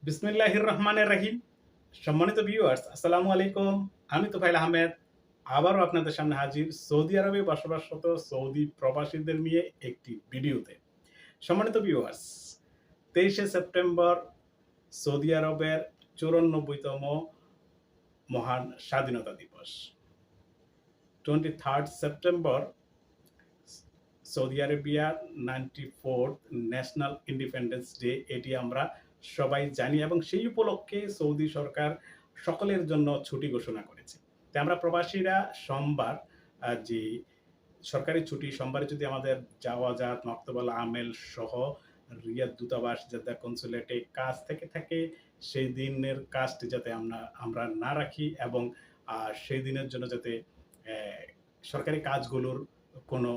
বিসমিল্লাহির রহমানির রহিম। সম্মানিত ভিউয়ার্স, আসসালামু আলাইকুম। আমি তোফায়েল আহমেদ আবারও আপনাদের সামনে হাজির সৌদি আরবে বসবাসরত সৌদি প্রবাসীদের নিয়ে একটি ভিডিওতে। সম্মানিত ভিউয়ার্স, ২৩শে সেপ্টেম্বর সৌদি আরবের ৯৪তম মহান স্বাধীনতা দিবস। 23rd সেপ্টেম্বর সৌদি আরবিয়ার 94th ন্যাশনাল ইন্ডিপেন্ডেন্স ডে, এটি আমরা সবাই জানি এবং সেই উপলক্ষে সৌদি সরকার সকলের জন্য ছুটি ঘোষণা করেছে। তো আমরা প্রবাসীরা সোমবার যে সরকারি ছুটি, সোমবারে যদি আমাদের জাওয়াজাত, মক্তবুল আমেল সহ রিয়াদ দূতাবাস, জেদ্দা কনসুলেটে কাজ থেকে থাকে, সেই দিনের কাজটি যাতে আমরা না রাখি এবং সেই দিনের জন্য যাতে সরকারি কাজগুলোর কোনো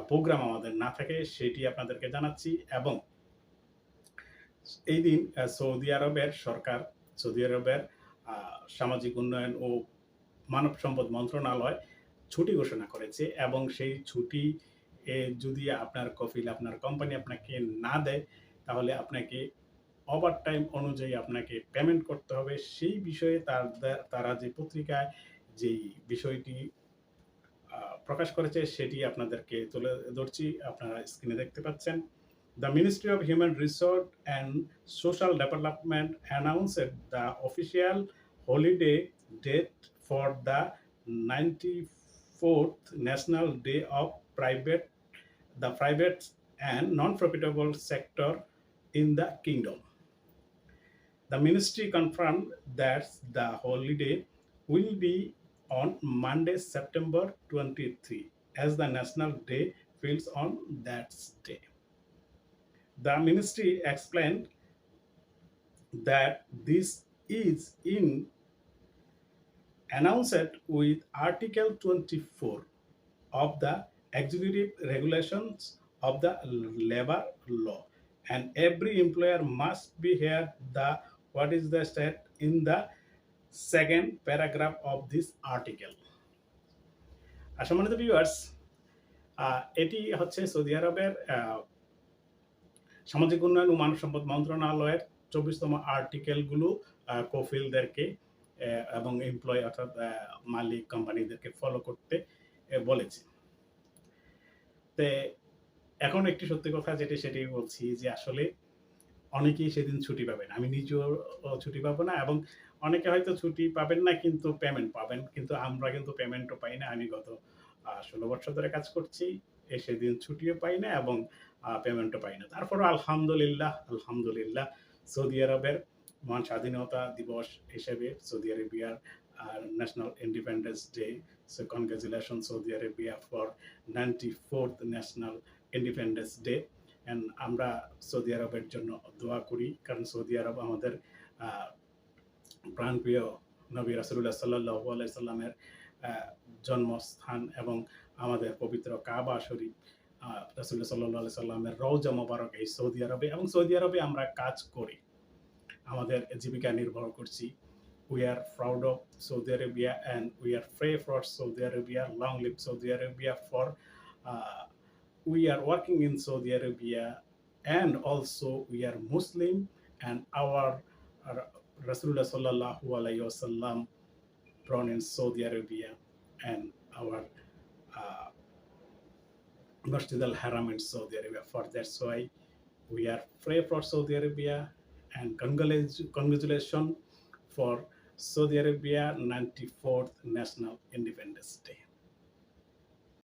প্রোগ্রাম আমাদের না থাকে সেটি আপনাদেরকে জানাচ্ছি। এবং এই দিন সৌদি আরবের সরকার, সৌদি আরবের সামাজিক উন্নয়ন ও মানব সম্পদ মন্ত্রণালয় ছুটি ঘোষণা করেছে এবং সেই ছুটি যদি আপনার কফিল, আপনার কোম্পানি আপনাকে না দেয়, তাহলে আপনাকে ওভারটাইম অনুযায়ী আপনাকে পেমেন্ট করতে হবে। সেই বিষয়ে তারা যে পত্রিকায় যেই বিষয়টি প্রকাশ করেছে সেটি আপনাদেরকে তুলে ধরছি, আপনারা স্ক্রিনে দেখতে পাচ্ছেন। The Ministry of Human Resource and Social Development announced the official holiday date for the 94th National Day of the private and non-profitable sector in the kingdom. The ministry confirmed that the holiday will be on Monday, September 23, as the national day falls on that day. The ministry explained that this is in announced with Article 24 of the Executive Regulations of the Labor Law, and every employer must be here the what is the state in the second paragraph of this article. সম্মানিত viewers, এটি হচ্ছে Saudi আরবের সামাজিক উন্নয়ন ও মানব সম্পদ মন্ত্রণালয়ের 24তম আর্টিকেলগুলো কফিলদেরকে এবং employ অর্থাৎ মালিক কোম্পানিদেরকে ফলো করতে বলেছে। তো এখন একটি সত্যি কথা সেটি বলছি যে আসলে অনেকেই সেদিন ছুটি পাবেন। আমি নিজেও ছুটি পাবো না এবং অনেকে হয়তো ছুটি পাবেন না কিন্তু পেমেন্ট পাবেন। কিন্তু আমরা কিন্তু পেমেন্টও পাই না। আমি গত ১৬ বছর ধরে কাজ করছি। সেদিন ছুটিও পাই না এবং পেমেন্টও পাই না। তারপরেও আলহামদুলিল্লাহ সৌদি আরবের মহান স্বাধীনতা দিবস হিসেবে সৌদি আরবিয়ার national independence day. So congratulation Saudi Arabia for 94th national independence day. And আমরা সৌদি আরবের জন্য দোয়া করি, কারণ সৌদি আরব আমাদের প্রাণপ্রিয় নবী রাসূলুল্লাহ সাল্লাল্লাহু আলাইহি সাল্লামের জন্মস্থান এবং আমাদের পবিত্র কাবা শরীফ, রাসূলুল্লাহ সাল্লাল্লাহু আলাইহি সাল্লামের রওজা মোবারক এই সৌদি আরবে, এবং সৌদি আরবে আমরা কাজ করি, আমাদের জীবিকা নির্ভর করছি। We are proud of Saudi Arabia and we are pray for Saudi Arabia. Long live Saudi Arabia for we are working in Saudi Arabia, and also we are Muslim, and our Rasulullah sallallahu alaihi wasallam born in Saudi Arabia, and our Masjid al-Haram in Saudi Arabia. For that's why we are pray for Saudi Arabia, and congratulations for Saudi Arabia 94th National Independence Day.